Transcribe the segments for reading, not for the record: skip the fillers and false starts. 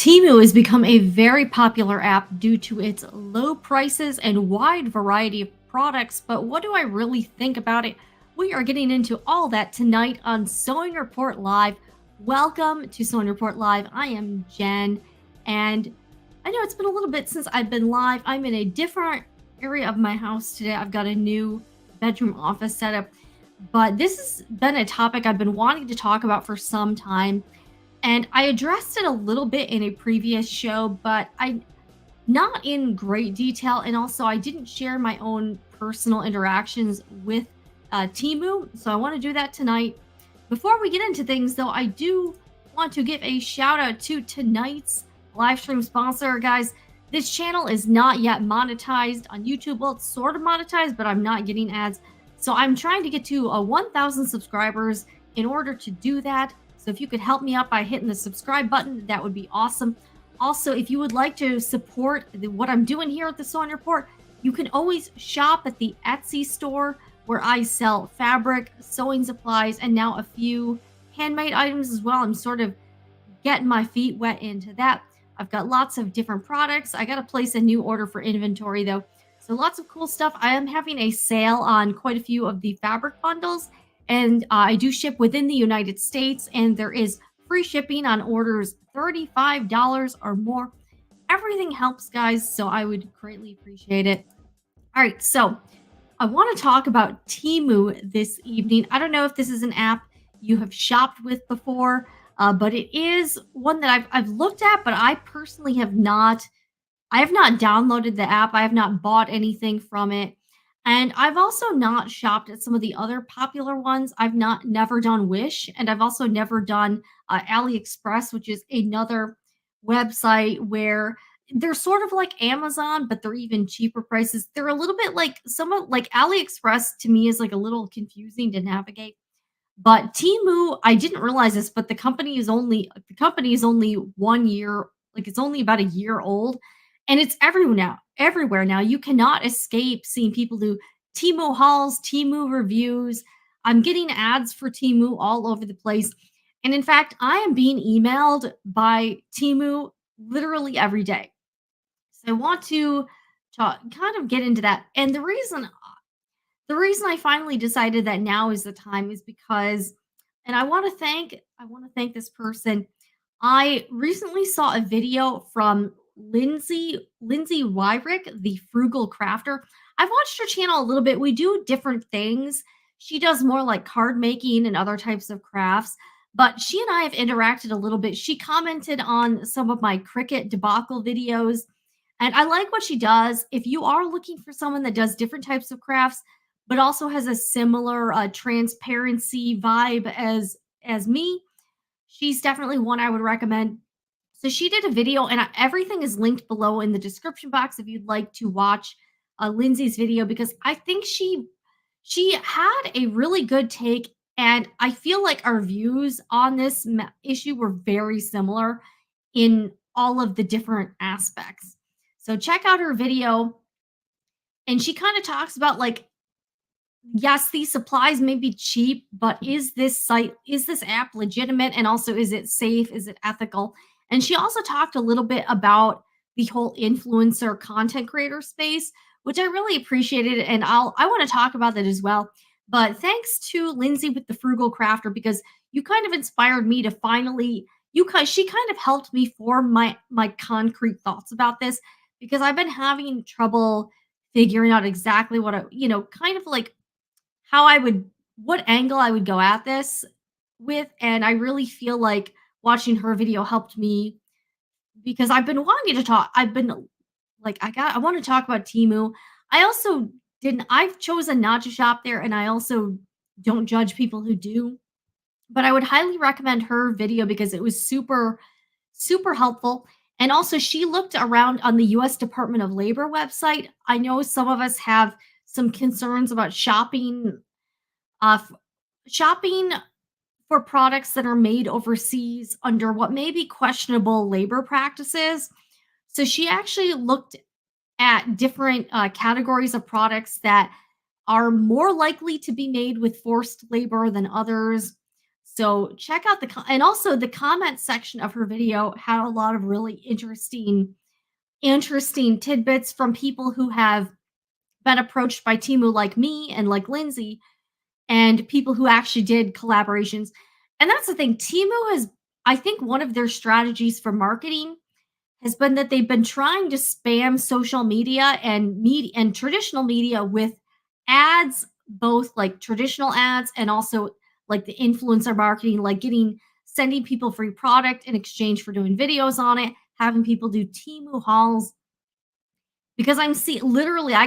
Temu has become a very popular app due to its low prices and wide variety of products, but what do I really think about it? We are getting into all that tonight on Sewing Report Live. Welcome to Sewing Report Live. I am Jen, and I know it's been a little bit since I've been live. I'm in a different area of my house today. I've got a new bedroom office setup, but this has been a topic I've been wanting to talk about for some time, and I addressed it a little bit in a previous show, but I not in great detail. And also, I didn't share my own personal interactions with Timu, so I want to do that tonight. Before we get into things, though, I do want to give a shout out to tonight's live stream sponsor, guys. This channel is not yet monetized on YouTube. Well, it's sort of monetized, but I'm not getting ads. So I'm trying to get to 1,000 subscribers in order to do that. So if you could help me out by hitting the subscribe button, that would be awesome. Also, if you would like to support what I'm doing here at the Sewing Report, you can always shop at the Etsy store where I sell fabric, sewing supplies, and now a few handmade items as well. I'm sort of getting my feet wet into that. I've got lots of different products. I got to place a new order for inventory though. So lots of cool stuff. I am having a sale on quite a few of the fabric bundles, and I do ship within the United States, and there is free shipping on orders $35 or more. Everything helps, guys, so I would greatly appreciate it. All right, so I want to talk about Temu this evening. I don't know if this is an app you have shopped with before, but it is one that I've looked at, but I personally have not. I have not downloaded the app. I have not bought anything from it. And I've also not shopped at some of the other popular ones. I've not never done Wish, and I've also never done AliExpress, which is another website where they're sort of like Amazon, but they're even cheaper prices. They're a little bit like some of like AliExpress to me is like a little confusing to navigate. But Temu, I didn't realize this, but the company is only 1 year, like it's only about a year old, and it's everywhere now. Everywhere now, you cannot escape seeing people do Temu hauls, Temu reviews. I'm getting ads for Temu all over the place, and in fact, I am being emailed by Temu literally every day. So I want to talk, kind of get into that, and the reason I finally decided that now is the time is because, and I want to thank this person. I recently saw a video from Lindsay Wyrick, the frugal crafter. I've watched her channel a little bit. We do different things. She does more like card making and other types of crafts, but she and I have interacted a little bit. She commented on some of my Cricut debacle videos, and I like what she does. If you are looking for someone that does different types of crafts, but also has a similar transparency vibe as me, she's definitely one I would recommend. So she did a video, and everything is linked below in the description box if you'd like to watch Lindsay's video, because I think she had a really good take, and I feel like our views on this issue were very similar in all of the different aspects. So check out her video, and she kind of talks about like, yes, these supplies may be cheap, but is this app legitimate? And also, is it safe? Is it ethical? And she also talked a little bit about the whole influencer content creator space, which I really appreciated. And I want to talk about that as well. But thanks to Lindsay with the Frugal Crafter, because you kind of inspired me to finally, she kind of helped me form my concrete thoughts about this, because I've been having trouble figuring out exactly what kind of like how I would what angle I would go at this with, and I really feel like watching her video helped me, because I've been wanting to talk. I've been like I want to talk about Timu. I also didn't I've chosen not to shop there, and I also don't judge people who do, but I would highly recommend her video because it was super helpful. And also, she looked around on the US Department of Labor website. I know some of us have some concerns about shopping for products that are made overseas under what may be questionable labor practices. So she actually looked at different categories of products that are more likely to be made with forced labor than others. So check out and also the comment section of her video had a lot of really interesting tidbits from people who have been approached by Temu like me and like Lindsay and people who actually did collaborations. And that's the thing. Temu has, I think, one of their strategies for marketing has been that they've been trying to spam social media and traditional media with ads, both like traditional ads and also like the influencer marketing, like sending people free product in exchange for doing videos on it, having people do Temu hauls. Because I'm see literally, I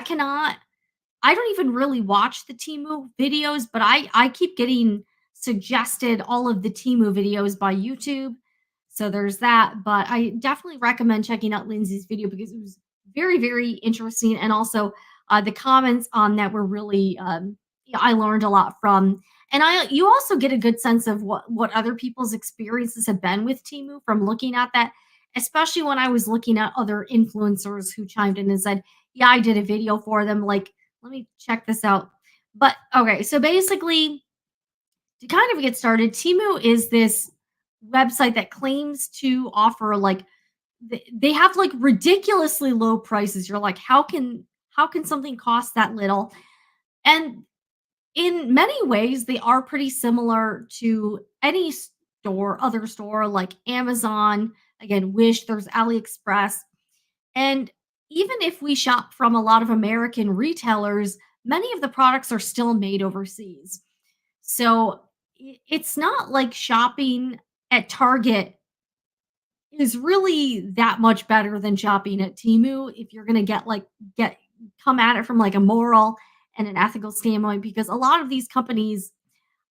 don't even really watch the Temu videos, but I keep getting suggested all of the Temu videos by YouTube. So there's that, but I definitely recommend checking out Lindsay's video because it was very interesting, and also the comments on that were really yeah, I learned a lot from. And I you also get a good sense of what other people's experiences have been with Temu from looking at that, especially when I was looking at other influencers who chimed in and said, "Yeah, I did a video for them." Like, let me check this out. But okay, so basically, to kind of get started, Temu is this website that claims to offer like they have like ridiculously low prices. You're like, how can something cost that little? And in many ways, they are pretty similar to any other store like Amazon, again, Wish, there's AliExpress. And even if we shop from a lot of American retailers, many of the products are still made overseas. So it's not like shopping at Target is really that much better than shopping at Temu if you're going to get come at it from like a moral and an ethical standpoint, because a lot of these companies,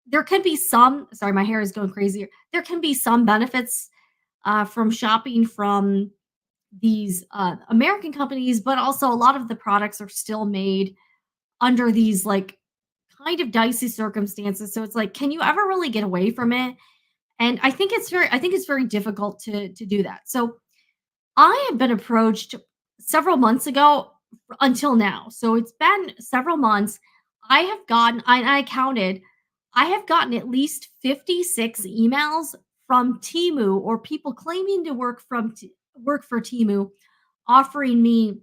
there can be some, sorry, my hair is going crazy. There can be some benefits from shopping from these American companies, but also a lot of the products are still made under these like kind of dicey circumstances. So it's like, can you ever really get away from it? And I think it's very difficult to do that. So I have been approached several months ago until now. So it's been several months. I counted, I have gotten at least 56 emails from Temu or people claiming to work for Temu, offering me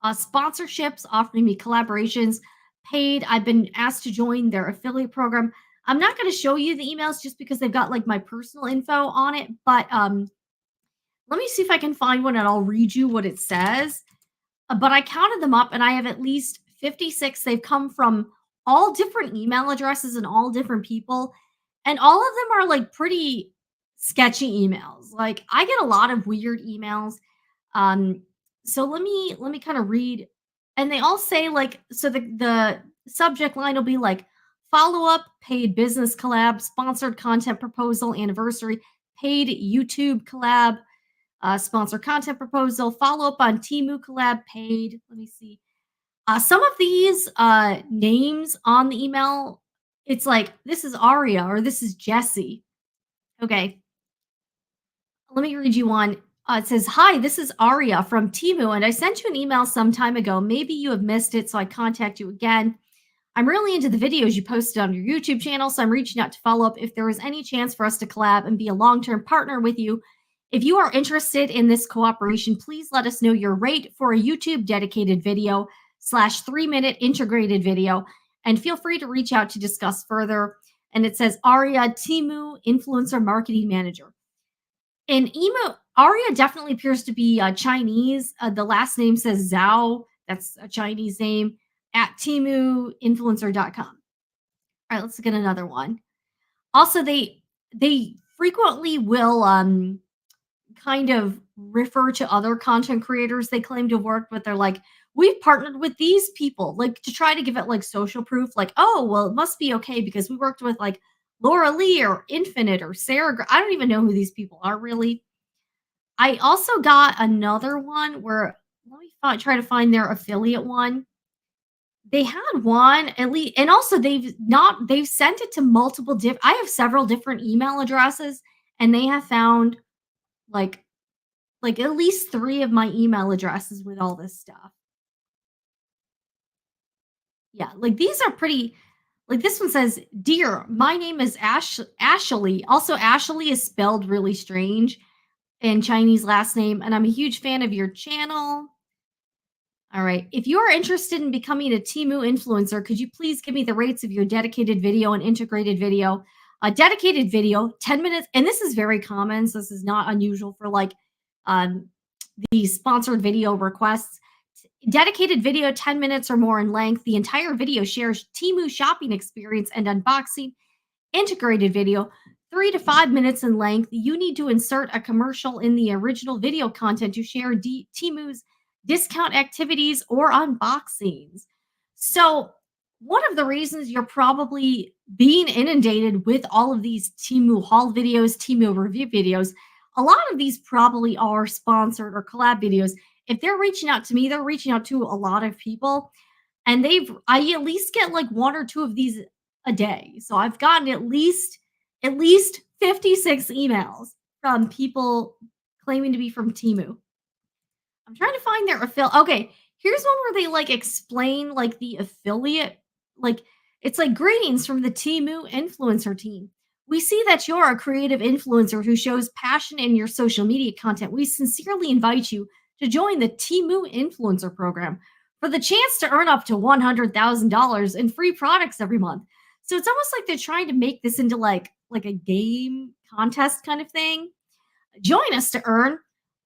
sponsorships, offering me collaborations, paid. I've been asked to join their affiliate program. I'm not going to show you the emails just because they've got like my personal info on it, but let me see if I can find one and I'll read you what it says. But I counted them up and I have at least 56. They've come from all different email addresses and all different people. And all of them are like pretty sketchy emails. Like I get a lot of weird emails. Um, so let me kind of read. And they all say like, so the subject line will be like follow up, paid business collab, sponsored content proposal, anniversary, paid YouTube collab, sponsor content proposal, follow up on Temu collab, paid. Let me see. Some of these names on the email, it's like this is Aria or this is Jesse. Okay, let me read you one. It says, "Hi, this is Aria from Temu, and I sent you an email some time ago. Maybe you have missed it, so I contact you again. I'm really into the videos you posted on your YouTube channel, so I'm reaching out to follow up if there is any chance for us to collab and be a long-term partner with you. If you are interested in this cooperation, please let us know your rate for a YouTube dedicated video slash 3-minute integrated video, and feel free to reach out to discuss further." And it says Aria Temu Influencer Marketing Manager. And Aria definitely appears to be Chinese. The last name says Zhao. That's a Chinese name at temuinfluencer.com. All right, let's get another one. Also, they frequently will kind of refer to other content creators they claim to have worked with. They're like, we've partnered with these people, like to try to give it like social proof, like, oh, well, it must be okay because we worked with like Laura Lee or Infinite or Sarah. I don't even know who these people are really. I also got another one where let me try to find their affiliate one. They had one at least, and also they've sent it to multiple I have several different email addresses, and they have found like at least 3 of my email addresses with all this stuff. Yeah, like these are pretty Like this one says, "Dear, my name is Ashley. Also, Ashley is spelled really strange in Chinese last name, and I'm a huge fan of your channel. All right. If you are interested in becoming a Temu influencer, could you please give me the rates of your dedicated video and integrated video? A dedicated video, 10 minutes, and this is very common. So this is not unusual for like um, the sponsored video requests. Dedicated video, 10 minutes or more in length. The entire video shares Temu shopping experience and unboxing. Integrated video, 3 to 5 minutes in length. You need to insert a commercial in the original video content to share Temu's discount activities or unboxings. So, one of the reasons you're probably being inundated with all of these Temu haul videos, Temu review videos, a lot of these probably are sponsored or collab videos. If they're reaching out to me, they're reaching out to a lot of people, and I at least get like one or two of these a day. So I've gotten at least 56 emails from people claiming to be from Temu. I'm trying to find their affiliate. Okay, here's one where they like explain like the affiliate. Like it's like greetings from the Temu influencer team. We see that you're a creative influencer who shows passion in your social media content. We sincerely invite you to join the Temu influencer program for the chance to earn up to $100,000 in free products every month. So it's almost like they're trying to make this into like a game contest kind of thing. Join us to earn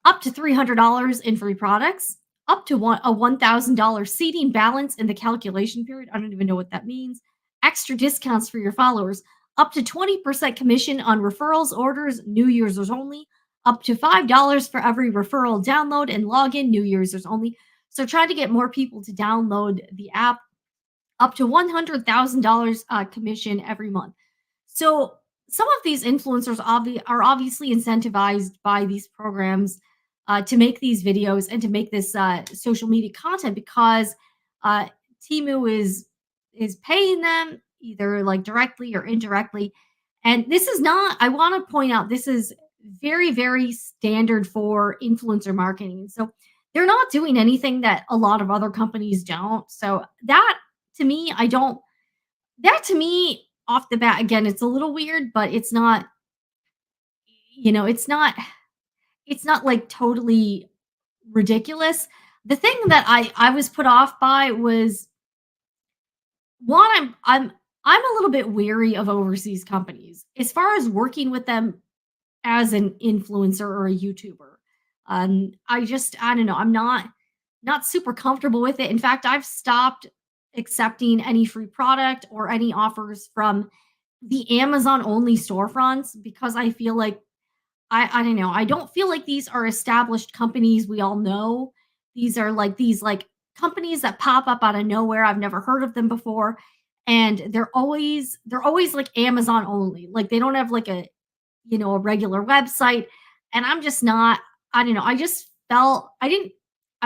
up to $300 in free products, up to a $1,000 seating balance in the calculation period. I don't even know what that means. Extra discounts for your followers, up to 20% commission on referrals orders, new users only, up to $5 for every referral download and login, new users only. So try to get more people to download the app, up to $100,000 commission every month. So some of these influencers are obviously incentivized by these programs to make these videos and to make this social media content because uh, Timu is paying them either like directly or indirectly. And this is not. I want to point out this is very standard for influencer marketing. So they're not doing anything that a lot of other companies don't. So that to me, I don't that to me off the bat again it's a little weird but it's not it's not like totally ridiculous. The thing that I was put off by was one I'm a little bit weary of overseas companies as far as working with them as an influencer or a YouTuber. I don't know, I'm not super comfortable with it. In fact, I've stopped accepting any free product or any offers from the Amazon only storefronts because I feel like I don't know. I don't feel like these are established companies we all know. These are like companies that pop up out of nowhere. I've never heard of them before. And they're always like Amazon only. Like they don't have like a regular website. And I'm just not, I don't know. I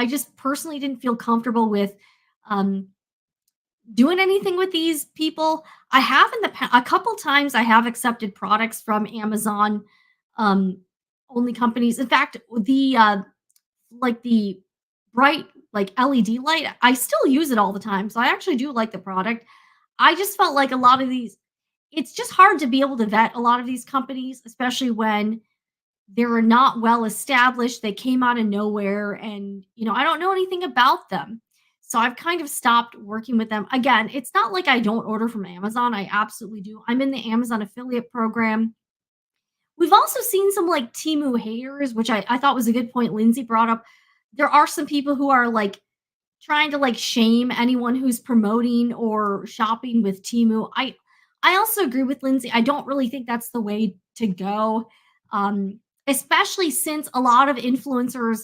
just personally didn't feel comfortable with um doing anything with these people. I have in the past a couple times I have accepted products from Amazon um only companies. In fact, the bright like LED light, I still use it all the time. So I actually do like the product. I just felt like a lot of these it's just hard to be able to vet a lot of these companies, especially when they're not well established. They came out of nowhere and, I don't know anything about them. So I've kind of stopped working with them. Again, it's not like I don't order from Amazon. I absolutely do. I'm in the Amazon affiliate program. We've also seen some like Temu haters, which I thought was a good point Lindsay brought up. There are some people who are like trying to like shame anyone who's promoting or shopping with Temu. I also agree with Lindsay. I don't really think that's the way to go. Especially since a lot of influencers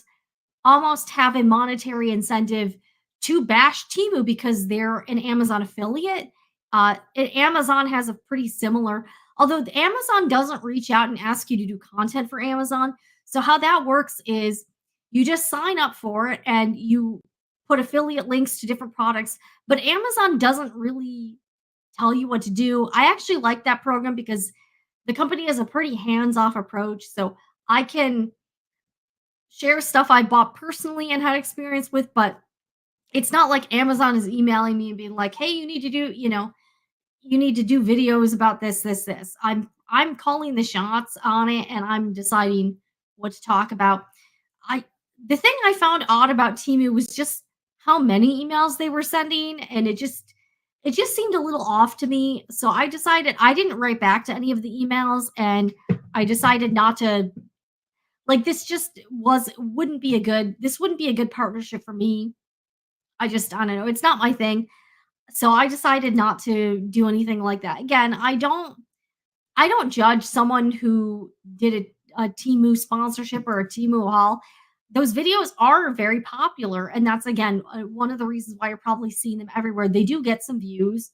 almost have a monetary incentive to bash Temu because they're an Amazon affiliate. Amazon has a pretty similar, although Amazon doesn't reach out and ask you to do content for Amazon. So how that works is you just sign up for it and you put affiliate links to different products, but Amazon doesn't really tell you what to do. I actually like that program because the company has a pretty hands-off approach. So I can share stuff I bought personally and had experience with, but it's not like Amazon is emailing me and being like, "Hey, you need to do," you need to do videos about this, this, this. I'm calling the shots on it and I'm deciding what to talk about. I the thing I found odd about Temu was just how many emails they were sending, and it just seemed a little off to me. So I decided I didn't write back to any of the emails, and I decided not to, like, this wouldn't be a good partnership for me. I don't know, it's not my thing. So I decided not to do anything like that. Again, I don't judge someone who did a Temu sponsorship or a Temu haul. Those videos are very popular, and that's again one of the reasons why you're probably seeing them everywhere. They do get some views.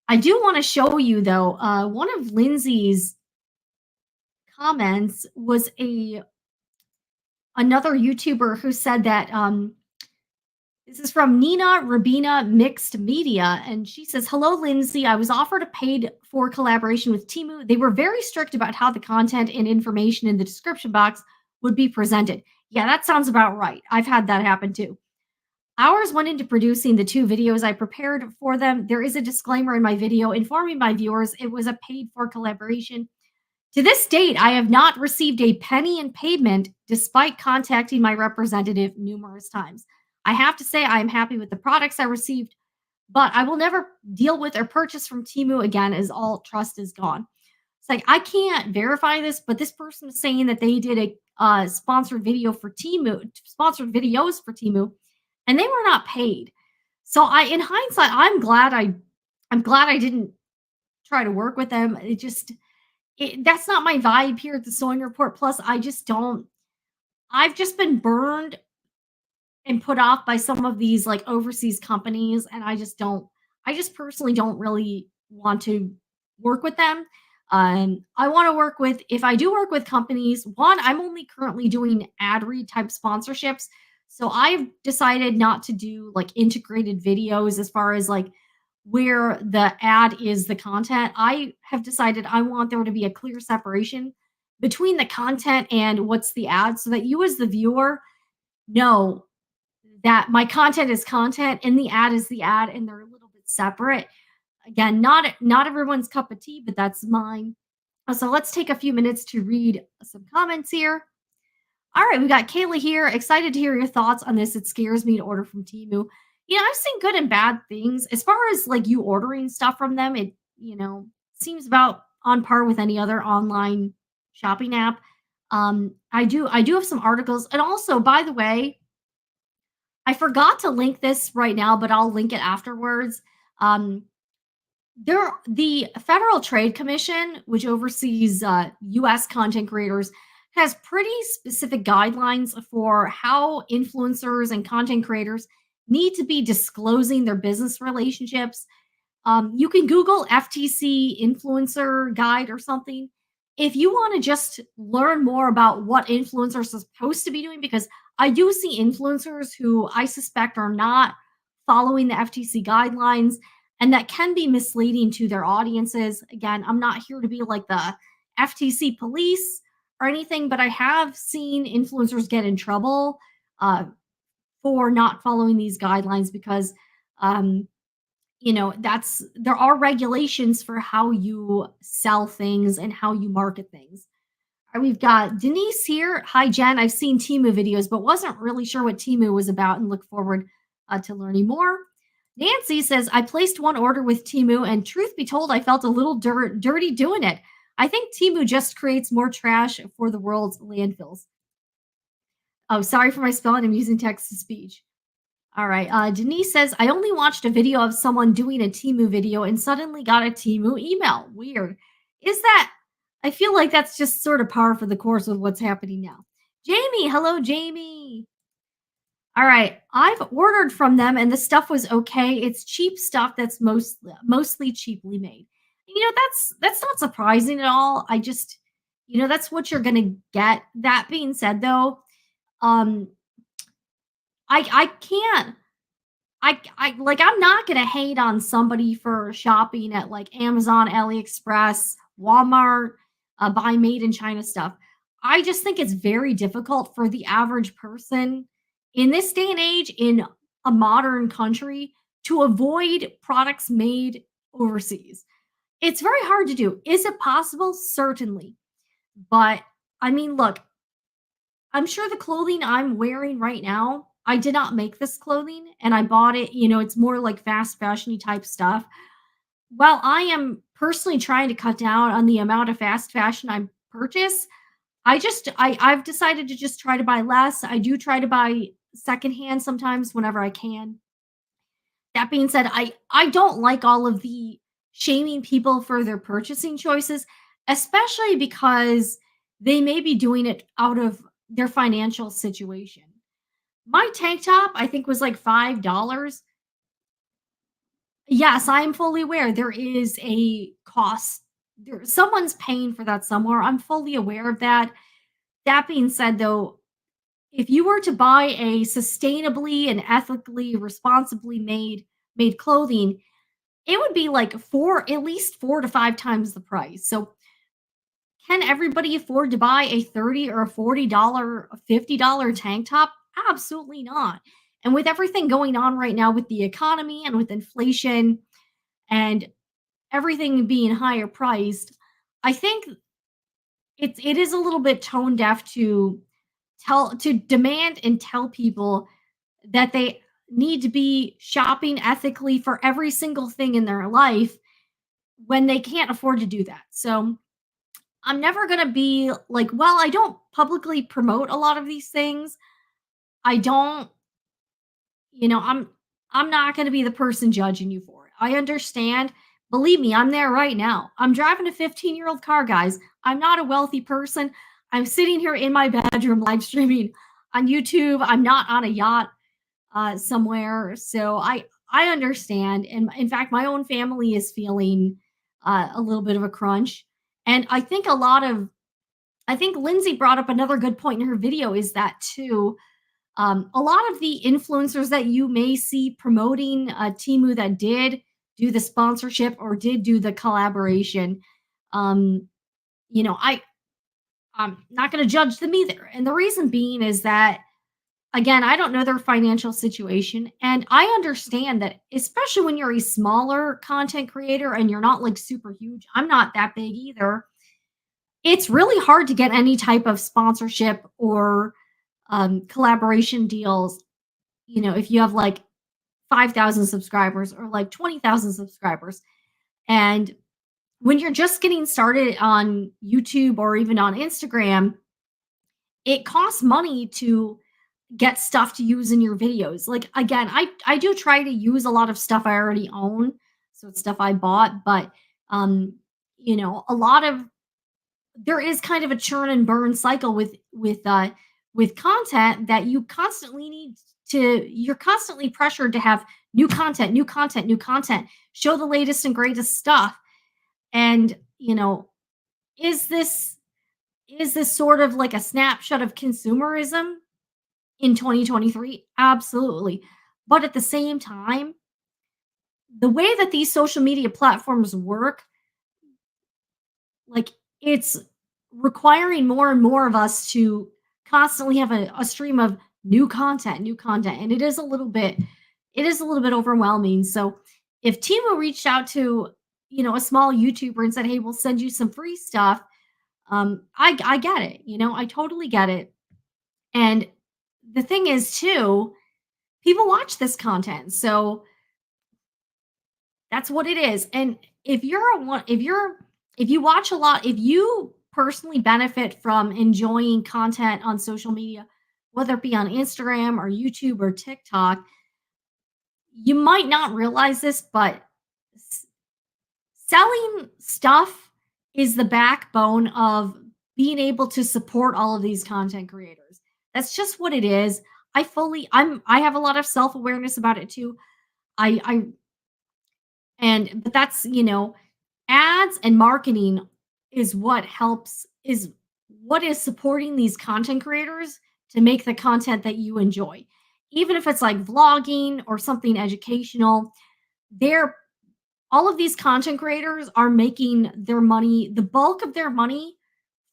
I do want to show you though. One of Lindsay's comments was a another YouTuber who said that this is from Nina Rabina Mixed Media, and she says, "Hello, Lindsay. I was offered a paid for collaboration with Temu. They were very strict about how the content and information in the description box would be presented." Yeah, that sounds about right. I've had that happen too. Hours went into producing the two videos I prepared for them. There is a disclaimer in my video informing my viewers it was a paid for collaboration. To this date, I have not received a penny in payment despite contacting my representative numerous times. I have to say I am happy with the products I received, but I will never deal with or purchase from Temu again as all trust is gone. It's like I can't verify this, but this person is saying that they did a sponsored videos for Temu, and they were not paid. So in hindsight, I'm glad I didn't try to work with them. That's not my vibe here at the Sewing Report. Plus, I've just been burned and put off by some of these like overseas companies, and I just personally don't really want to work with them. I want to work with, if I do work with companies, one, I'm only currently doing ad read type sponsorships. So I've decided not to do like integrated videos as far as like where the ad is the content. I have decided I want there to be a clear separation between the content and what's the ad so that you as the viewer know that my content is content and the ad is the ad and they're a little bit separate. Again, not everyone's cup of tea, but that's mine. So let's take a few minutes to read some comments here. All right, we got Kayla here. Excited to hear your thoughts on this. It scares me to order from Temu. I've seen good and bad things. As far as like you ordering stuff from them, it, seems about on par with any other online shopping app. I do have some articles. And also, by the way, I forgot to link this right now, but I'll link it afterwards. Um, the Federal Trade Commission, which oversees U.S. content creators, has pretty specific guidelines for how influencers and content creators need to be disclosing their business relationships. You can Google FTC influencer guide or something if you want to just learn more about what influencers are supposed to be doing, because I do see influencers who I suspect are not following the FTC guidelines, and that can be misleading to their audiences. Again, I'm not here to be like the FTC police or anything, but I have seen influencers get in trouble for not following these guidelines because there are regulations for how you sell things and how you market things. All right, we've got Denise here. Hi, Jen. I've seen Temu videos, but wasn't really sure what Temu was about and look forward to learning more. Nancy says, I placed one order with Temu, and truth be told, I felt a little dirty doing it. I think Temu just creates more trash for the world's landfills. Oh, sorry for my spelling. I'm using text to speech. All right. Denise says, I only watched a video of someone doing a Temu video and suddenly got a Temu email. Weird. I feel like that's just sort of par for the course of what's happening now. Jamie. Hello, Jamie. All right. I've ordered from them and the stuff was okay. It's cheap stuff that's mostly cheaply made. That's not surprising at all. That's what you're going to get. That being said, though, I can't. I'm not gonna hate on somebody for shopping at like Amazon, AliExpress, Walmart, buy made in China stuff. I just think it's very difficult for the average person in this day and age in a modern country to avoid products made overseas. It's very hard to do. Is it possible? Certainly. But I mean, look, I'm sure the clothing I'm wearing right now, I did not make this clothing and I bought it, it's more like fast fashiony type stuff. While I am personally trying to cut down on the amount of fast fashion I purchase, I've decided to just try to buy less. I do try to buy secondhand sometimes whenever I can. That being said, I don't like all of the shaming people for their purchasing choices, especially because they may be doing it out of their financial situation. My tank top, I think, was like $5. Yes, I am fully aware there is a cost. Someone's paying for that somewhere. I'm fully aware of that. That being said, though, if you were to buy a sustainably and ethically, responsibly made clothing, it would be like at least 4 to 5 times the price. So, can everybody afford to buy a 30 or a $40, a $50 tank top? Absolutely not. And with everything going on right now with the economy and with inflation and everything being higher priced, I think it is a little bit tone deaf to demand and tell people that they need to be shopping ethically for every single thing in their life when they can't afford to do that. So I'm never going to be like, well, I don't publicly promote a lot of these things. I don't, you know, I'm not going to be the person judging you for it. I understand. Believe me, I'm there right now. I'm driving a 15-year-old car, guys. I'm not a wealthy person. I'm sitting here in my bedroom live streaming on YouTube. I'm not on a yacht somewhere. So I understand, and in fact, my own family is feeling a little bit of a crunch. And I think Lindsay brought up another good point in her video is that too. A lot of the influencers that you may see promoting Temu that did do the sponsorship or did do the collaboration, um, I'm not going to judge them either. And the reason being is that again, I don't know their financial situation. And I understand that, especially when you're a smaller content creator and you're not like super huge, I'm not that big either. It's really hard to get any type of sponsorship or collaboration deals, if you have like 5,000 subscribers or like 20,000 subscribers. And when you're just getting started on YouTube or even on Instagram, it costs money to get stuff to use in your videos. Like again, I do try to use a lot of stuff I already own, so it's stuff I bought, but um a lot of there is kind of a churn and burn cycle with content that you're constantly pressured to have new content, new content, new content, show the latest and greatest stuff. And, is this is this sort of like a snapshot of consumerism in 2023? Absolutely. But at the same time, the way that these social media platforms work, like it's requiring more and more of us to constantly have a stream of new content. And it is a little bit overwhelming. So if Timo reached out to, a small YouTuber and said, hey, we'll send you some free stuff, I get it. I totally get it. And the thing is too, people watch this content. So that's what it is. And if you're a one if you watch a lot, if you personally benefit from enjoying content on social media, whether it be on Instagram or YouTube or TikTok, you might not realize this, but s- selling stuff is the backbone of being able to support all of these content creators. That's just what it is. I have a lot of self-awareness about it too. I and but that's, ads and marketing is what is supporting these content creators to make the content that you enjoy. Even if it's like vlogging or something educational, they're all of these content creators are making their money, the bulk of their money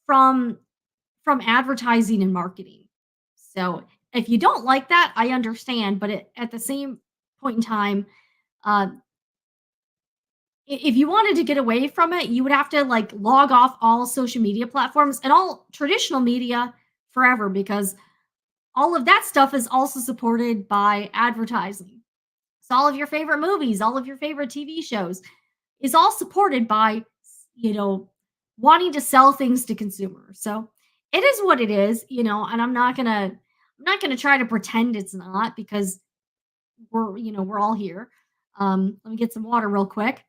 from advertising and marketing. So, if you don't like that, I understand, but at the same point in time, uh, If you wanted to get away from it, you would have to like log off all social media platforms and all traditional media forever because all of that stuff is also supported by advertising. So all of your favorite movies, all of your favorite TV shows is all supported by, you know, wanting to sell things to consumers. So it is what it is, and I'm not gonna try to pretend it's not because we're all here. Let me get some water real quick.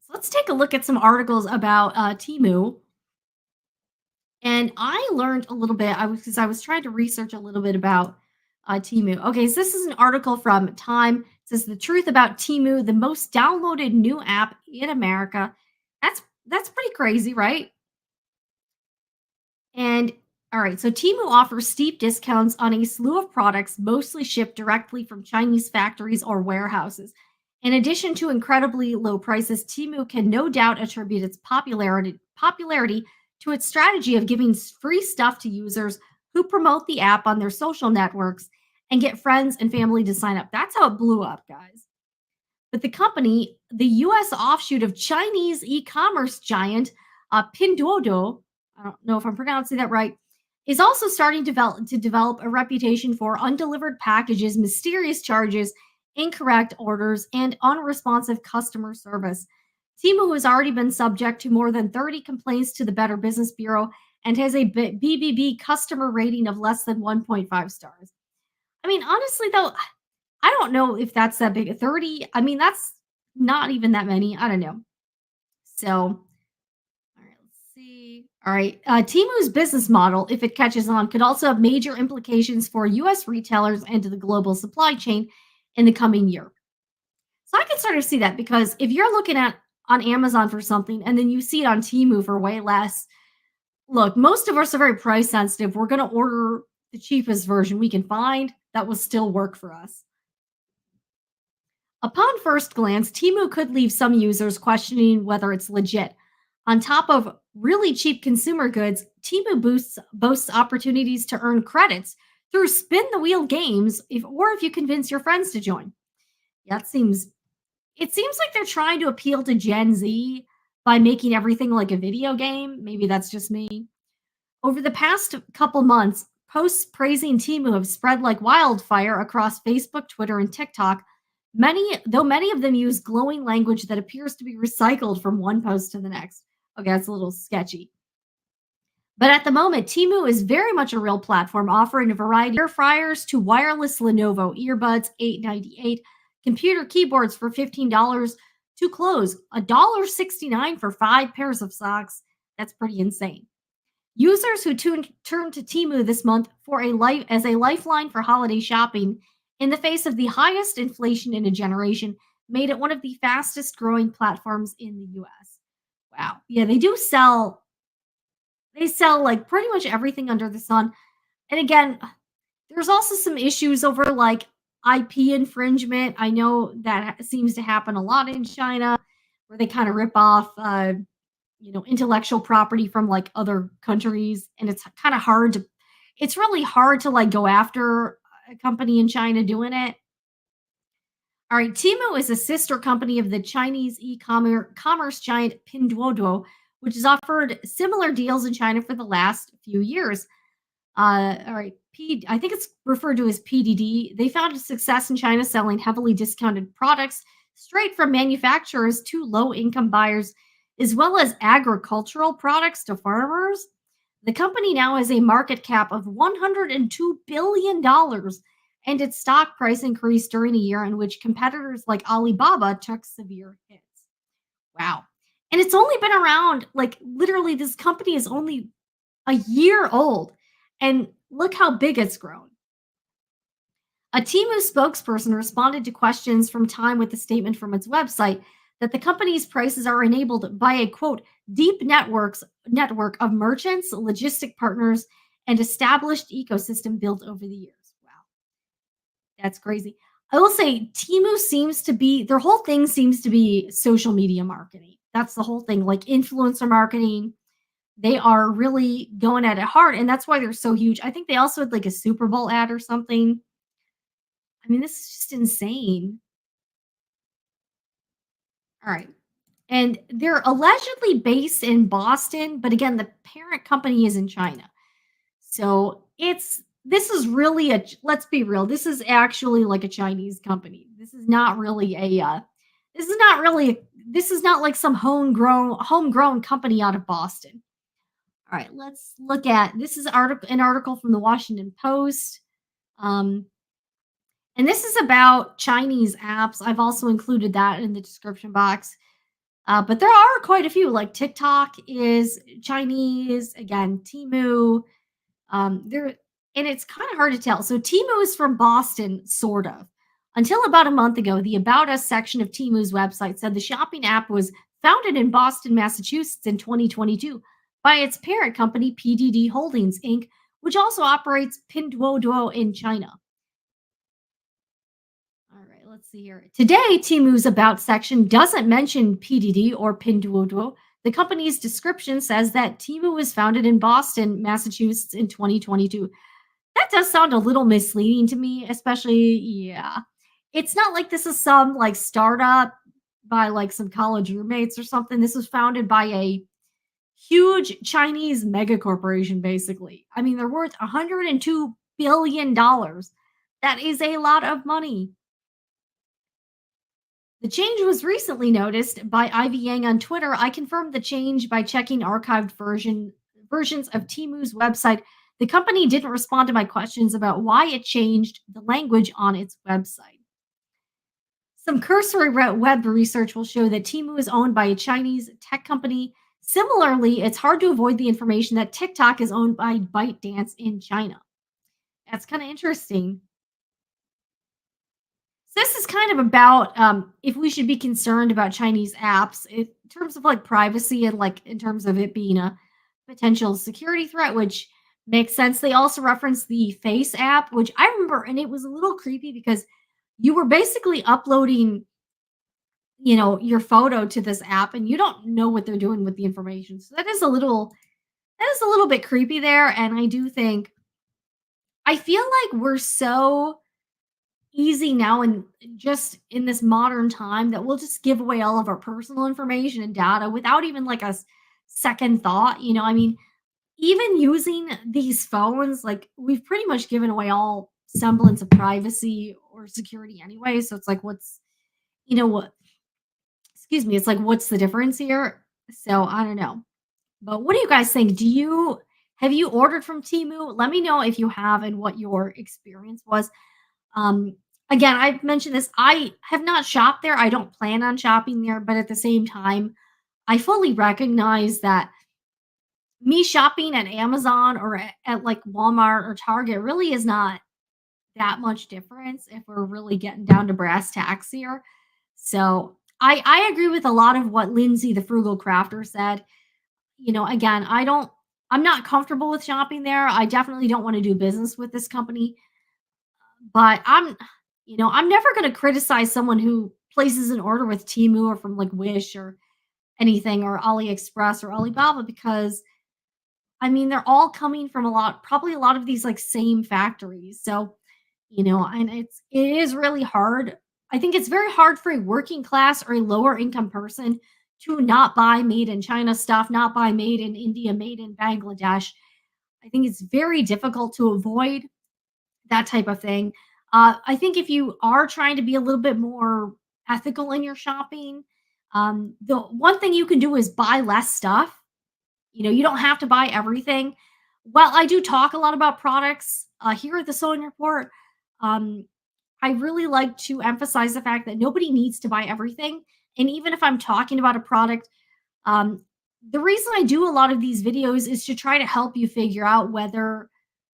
So let's take a look at some articles about Temu. And I learned a little bit. I was trying to research a little bit about Temu. Okay, so this is an article from Time. It says the truth about Temu, the most downloaded new app in America. That's pretty crazy, right? And all right, so Temu offers steep discounts on a slew of products, mostly shipped directly from Chinese factories or warehouses. In addition to incredibly low prices, Temu can no doubt attribute its popularity to its strategy of giving free stuff to users who promote the app on their social networks and get friends and family to sign up. That's how it blew up, guys. But the company, the US offshoot of Chinese e commerce giant Pinduoduo, I don't know if I'm pronouncing that right, is also starting to develop a reputation for undelivered packages, mysterious charges, incorrect orders, and unresponsive customer service. Temu has already been subject to more than 30 complaints to the Better Business Bureau and has a BBB customer rating of less than 1.5 stars. I mean, honestly, though, I don't know if that's that big. 30, I mean, that's not even that many. I don't know. So, all right, let's see. All right. Temu's business model, if it catches on, could also have major implications for US retailers and to the global supply chain in the coming year. So I can sort of see that because if you're looking at on Amazon for something and then you see it on Temu for way less, look, most of us are very price sensitive. We're going to order the cheapest version we can find that will still work for us. Upon first glance, Temu could leave some users questioning whether it's legit. On top of really cheap consumer goods, Temu boasts opportunities to earn credits through spin the wheel games if you convince your friends to join. Yeah, it seems like they're trying to appeal to Gen Z by making everything like a video game. Maybe that's just me. Over the past couple months, posts praising Temu have spread like wildfire across Facebook, Twitter, and TikTok. Many of them use glowing language that appears to be recycled from one post to the next. Okay, that's a little sketchy. But at the moment, Temu is very much a real platform, offering a variety of air fryers to wireless Lenovo earbuds, $8.98, computer keyboards for $15 to clothes, $1.69 for 5 pairs of socks. That's pretty insane. Users who turned to Temu this month for as a lifeline for holiday shopping in the face of the highest inflation in a generation made it one of the fastest growing platforms in the US. Wow. Yeah, they sell like pretty much everything under the sun. And again, there's also some issues over like IP infringement. I know that seems to happen a lot in China where they kind of rip off intellectual property from like other countries and it's really hard to like go after a company in China doing it. All right, Temu is a sister company of the Chinese e-commerce giant Pinduoduo, which has offered similar deals in China for the last few years. All right, I think it's referred to as PDD. They found a success in China selling heavily discounted products straight from manufacturers to low-income buyers, as well as agricultural products to farmers. The company now has a market cap of $102 billion, and its stock price increased during a year in which competitors like Alibaba took severe hits. Wow. And it's only been around, like, literally, this company is only a year old. And look how big it's grown. A Temu spokesperson responded to questions from Time with a statement from its website that the company's prices are enabled by a quote deep network of merchants, logistic partners, and established ecosystem built over the years. Wow, that's crazy. I will say Temu seems to be their whole thing seems to be social media marketing. That's the whole thing, like influencer marketing. They are really going at it hard, and that's why they're so huge. I think they also had like a Super Bowl ad or something. I mean, this is just insane. All right. And they're allegedly based in Boston, but again, the parent company is in China. So this is really let's be real. This is actually like a Chinese company. This is not really this is not really this is not like some homegrown company out of Boston. All right, let's look at this is an article from the Washington Post. Um, and this is about Chinese apps. I've also included that in the description box. But there are quite a few, like TikTok is Chinese, again, Temu. There and it's kind of hard to tell. So Temu is from Boston, sort of. Until about a month ago, the About Us section of Temu's website said the shopping app was founded in Boston, Massachusetts in 2022 by its parent company, PDD Holdings Inc., which also operates Pinduoduo in China. All right, let's see here. Today, Temu's About section doesn't mention PDD or Pinduoduo. The company's description says that Temu was founded in Boston, Massachusetts in 2022. That does sound a little misleading to me, especially, yeah. It's not like this is some like startup by like some college roommates or something. This was founded by a huge Chinese mega corporation, basically. I mean, they're worth $102 billion. Dollars. That is a lot of money. The change was recently noticed by Ivy Yang on Twitter. I confirmed the change by checking archived versions of Timu's website. The company didn't respond to my questions about why it changed the language on its website. Some cursory web research will show that Temu is owned by a Chinese tech company. Similarly, it's hard to avoid the information that TikTok is owned by ByteDance in China. That's kind of interesting. So this is kind of about if we should be concerned about Chinese apps in terms of like privacy and like in terms of it being a potential security threat, which makes sense. They also reference the Face app, which I remember, and it was a little creepy because you were basically uploading, your photo to this app, and you don't know what they're doing with the information. So that is a little bit creepy there, and I feel like we're so easy now and just in this modern time that we'll just give away all of our personal information and data without even like second thought. I mean, even using these phones, like we've pretty much given away all semblance of privacy or security anyway. So it's like, what, excuse me, it's like, what's the difference here? So I don't know. But what do you guys think? Have you ordered from Timu? Let me know if you have and what your experience was. Um, Again, I've mentioned this. I have not shopped there. I don't plan on shopping there, but at the same time, I fully recognize that me shopping at Amazon or at like Walmart or Target really is not that much difference if we're really getting down to brass tacks here. So I agree with a lot of what Lindsay the Frugal Crafter said. Again, I'm not comfortable with shopping there. I definitely don't want to do business with this company. But I'm never going to criticize someone who places an order with Temu or from like Wish or anything or AliExpress or Alibaba because I mean they're all coming from probably a lot of these like same factories. So, and it is really hard. I think it's very hard for a working class or a lower income person to not buy made in China stuff, not buy made in India, made in Bangladesh. I think it's very difficult to avoid that type of thing. I think if you are trying to be a little bit more ethical in your shopping, the one thing you can do is buy less stuff. You don't have to buy everything. While I do talk a lot about products here at the Sewing Report, um, I really like to emphasize the fact that nobody needs to buy everything. And even if I'm talking about a product, um, the reason I do a lot of these videos is to try to help you figure out whether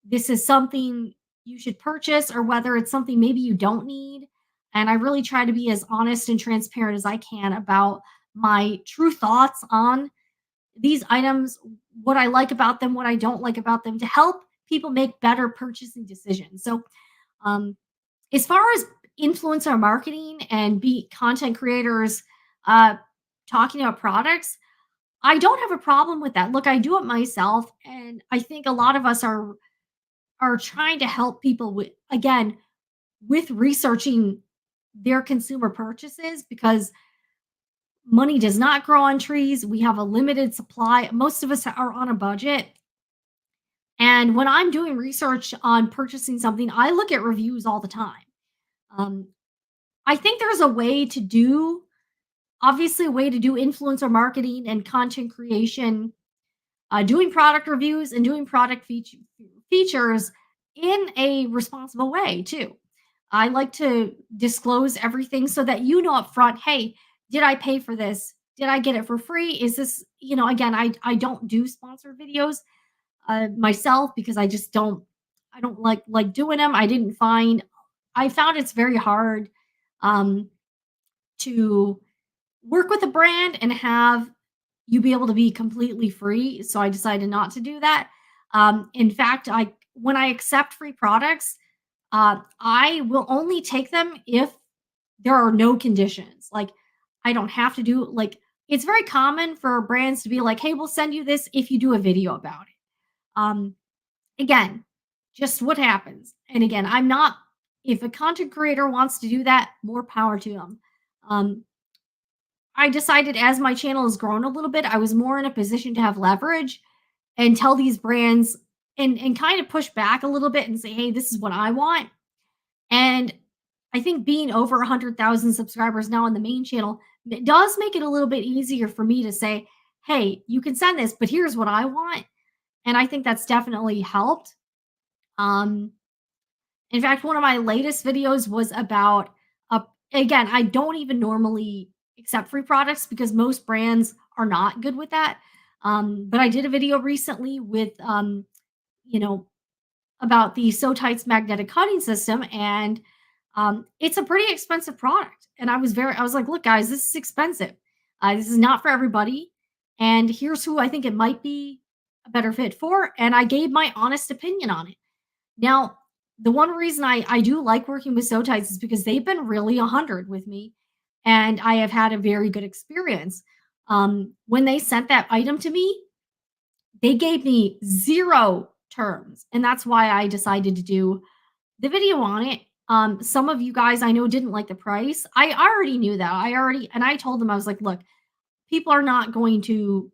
this is something you should purchase or whether it's something maybe you don't need. And I really try to be as honest and transparent as I can about my true thoughts on these items, what I like about them, what I don't like about them, to help people make better purchasing decisions. So, um, as far as influencer marketing and be content creators uh, talking about products, I don't have a problem with that. Look, I do it myself, and I think a lot of us are trying to help people with again with researching their consumer purchases because money does not grow on trees. We have a limited supply. Most of us are on a budget. And when I'm doing research on purchasing something, I look at reviews all the time. Um, I think there's a way to do, obviously, a way to do influencer marketing and content creation, doing product reviews and doing product features in a responsible way, too. I like to disclose everything so that you know up front, hey, did I pay for this? Did I get it for free? Is this, again, I don't do sponsored videos myself because I don't like doing them. I found it's very hard um, to work with a brand and have you be able to be completely free. So I decided not to do that. In fact, I when I accept free products, I will only take them if there are no conditions. Like I don't have to do like it's very common for brands to be like, "Hey, we'll send you this if you do a video about it." Um, Again, just what happens. And again, I'm not if a content creator wants to do that, more power to them. Um, I decided as my channel has grown a little bit, I was more in a position to have leverage and tell these brands and kind of push back a little bit and say, "Hey, this is what I want." And I think being over 100,000 subscribers now on the main channel, it does make it a little bit easier for me to say, "Hey, you can send this, but here's what I want." And I think that's definitely helped. Um, in fact, one of my latest videos was about again, I don't even normally accept free products because most brands are not good with that. But I did a video recently with you know, about the So Tights magnetic cutting system, and it's a pretty expensive product. And I was like, look, guys, this is expensive. This is not for everybody. And here's who I think it might be a better fit for. And I gave my honest opinion on it. Now, the one reason I do like working with So Tights is because they've been really 100 with me, and I have had a very good experience. When they sent that item to me, they gave me 0 terms, and that's why I decided to do the video on it. Some of you guys I know didn't like the price. I already knew that. I told them I was like, "Look, people are not going to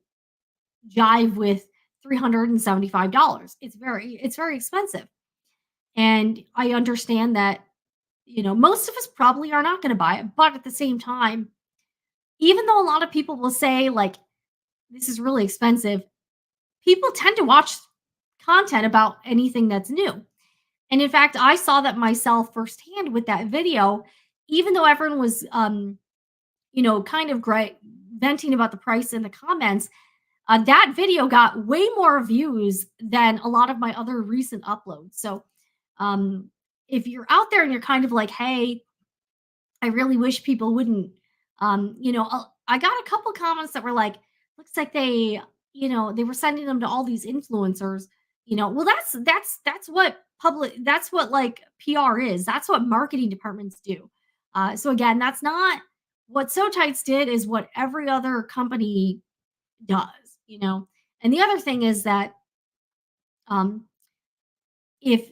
jive with $375. It's very expensive." And I understand that, most of us probably are not going to buy it, but at the same time, even though a lot of people will say like this is really expensive, people tend to watch content about anything that's new. And in fact, I saw that myself firsthand with that video. Even though everyone was, kind of great venting about the price in the comments, that video got way more views than a lot of my other recent uploads. So, um, if you're out there and you're kind of like, hey, I really wish people wouldn't, I got a couple comments that were like, looks like they were sending them to all these influencers. Well, that's what that's what like PR is. That's what marketing departments do. So again, that's not what So Tights did. Is what every other company does. And the other thing is that um, if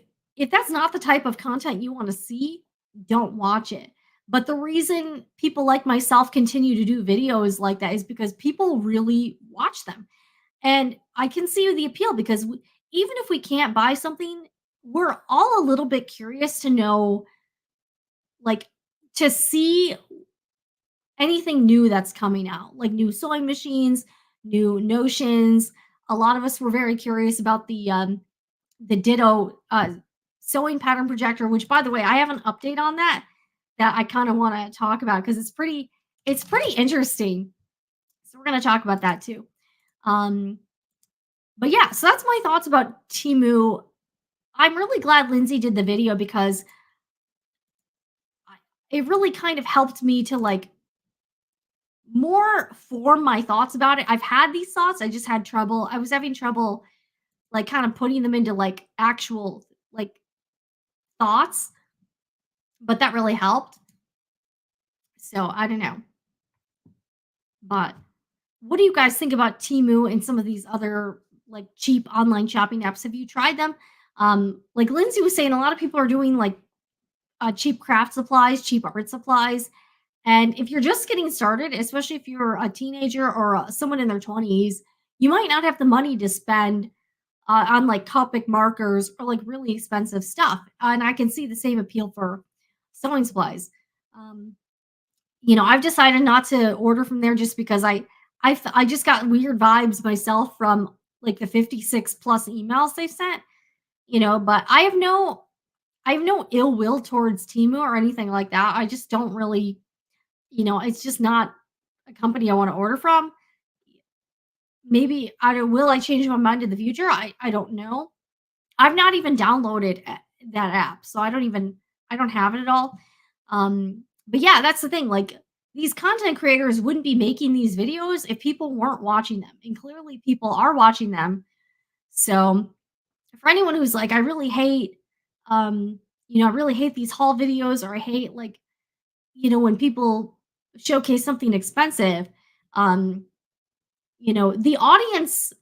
that's not the type of content you want to see, don't watch it. But the reason people like myself continue to do videos like that is because people really watch them. And I can see the appeal because even if we can't buy something, we're all a little bit curious to know, like, to see anything new that's coming out, like new sewing machines, new notions. A lot of us were very curious about the Ditto sewing pattern projector, which by the way, I have an update on that I kind of want to talk about because it's pretty interesting. So we're going to talk about that too. But yeah, so that's my thoughts about Temu. I'm really glad Lindsay did the video because it really kind of helped me to like more form my thoughts about it. I've had these thoughts, I just had trouble. I was having trouble like kind of putting them into like actual like thoughts, but that really helped. So I don't know. But what do you guys think about Temu and some of these other like cheap online shopping apps? Have you tried them? Like Lindsay was saying, a lot of people are doing like cheap craft supplies, cheap art supplies. And if you're just getting started, especially if you're a teenager or someone in their 20s, you might not have the money to spend on like Copic markers or like really expensive stuff. And I can see the same appeal for sewing supplies. Um, I've decided not to order from there just because I just got weird vibes myself from like the 56 plus emails they've sent, but I have no ill will towards Temu or anything like that. I just don't really, it's just not a company I want to order from. Maybe I don't will I change my mind in the future? I don't know. I've not even downloaded that app, so I don't have it at all. But yeah, that's the thing. Like these content creators wouldn't be making these videos if people weren't watching them, and clearly people are watching them. So for anyone who's like, I really hate, I really hate these haul videos, or I hate like, when people showcase something expensive, um, the audience,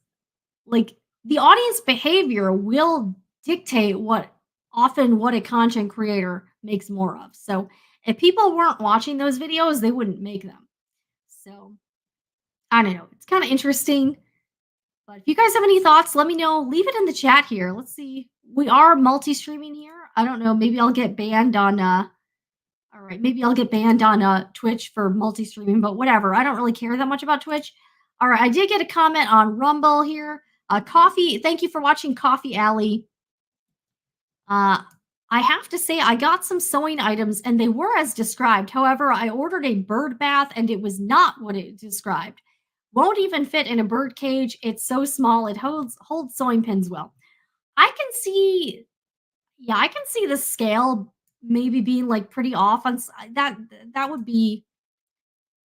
like the audience behavior will dictate what a content creator makes more of. So if people weren't watching those videos, they wouldn't make them. So I don't know. It's kind of interesting. But if you guys have any thoughts, let me know. Leave it in the chat here. Let's see. We are multi-streaming here. I don't know. Maybe I'll get banned on all right, maybe I'll get banned on Twitch for multi-streaming, but whatever. I don't really care that much about Twitch. All right, I did get a comment on Rumble here. Coffee, thank you for watching Coffee Alley. I have to say I got some sewing items and they were as described. However, I ordered a bird bath and it was not what it described. Won't even fit in a bird cage. It's so small. It holds sewing pins well. I can see, yeah, I can see the scale maybe being like pretty off on that. That would be,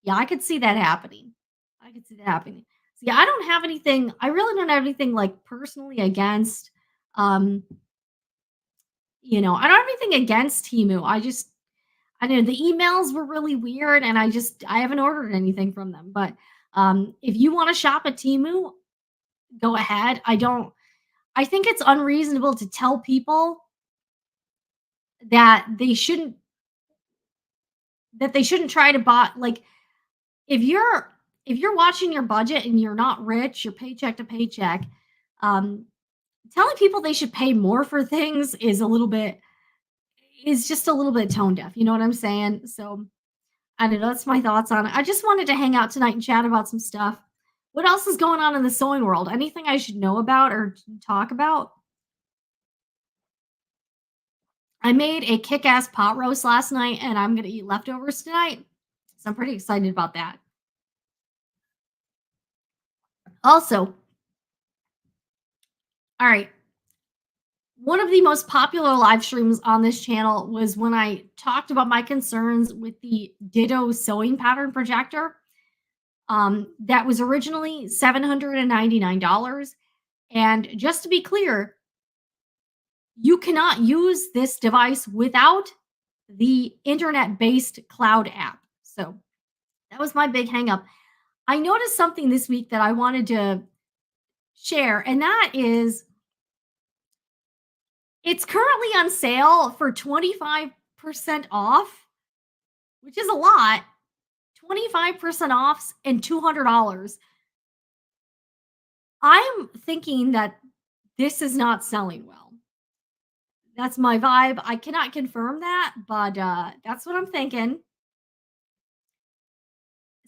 yeah, I could see that happening. I could see that happening. So yeah, I don't have anything. I really don't have anything like personally against. Um, I don't have anything against Temu. I know the emails were really weird, and I haven't ordered anything from them. But if you want to shop at Temu, go ahead. I don't. I think it's unreasonable to tell people that they shouldn't try to buy like if you're watching your budget and you're not rich, you're paycheck to paycheck, um, telling people they should pay more for things is just a little bit tone deaf. You know what I'm saying? So I don't know. That's my thoughts on it. I just wanted to hang out tonight and chat about some stuff. What else is going on in the sewing world? Anything I should know about or talk about? I made a kick-ass pot roast last night and I'm going to eat leftovers tonight. So I'm pretty excited about that. Also, all right. One of the most popular live streams on this channel was when I talked about my concerns with the Ditto sewing pattern projector. That was originally $799. And just to be clear, you cannot use this device without the internet-based cloud app. So that was my big hangup. I noticed something this week that I wanted to share, and that is it's currently on sale for 25% off, which is a lot. 25% off and $200. I'm thinking that this is not selling well. That's my vibe. I cannot confirm that, but that's what I'm thinking.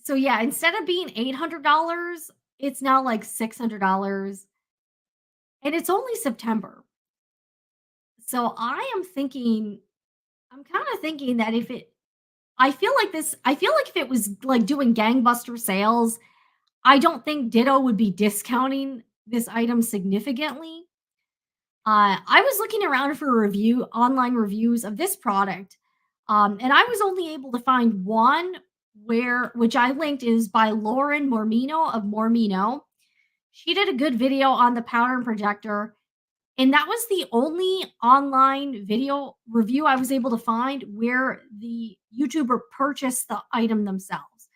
So yeah, instead of being $800, it's now like $600, and it's only September. So I'm kind of thinking that I feel like if it was like doing gangbuster sales, I don't think Ditto would be discounting this item significantly. I was looking around for online reviews of this product, and I was only able to find one which I linked is by Lauren Mormino of Mormino. She did a good video on the pattern projector, and that was the only online video review I was able to find where the YouTuber purchased the item themselves.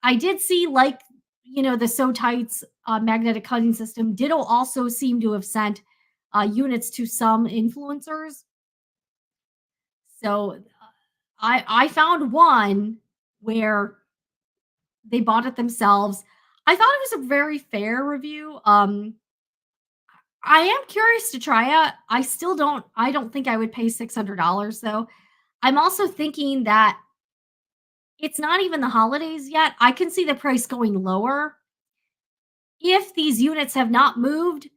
I did see, like, the So Tights magnetic cutting system. Ditto also seemed to have sent units to some influencers. So I found one where they bought it themselves. I thought it was a very fair review. I am curious to try it. I don't think I would pay $600 though. I'm also thinking that it's not even the holidays yet. I can see the price going lower if these units have not moved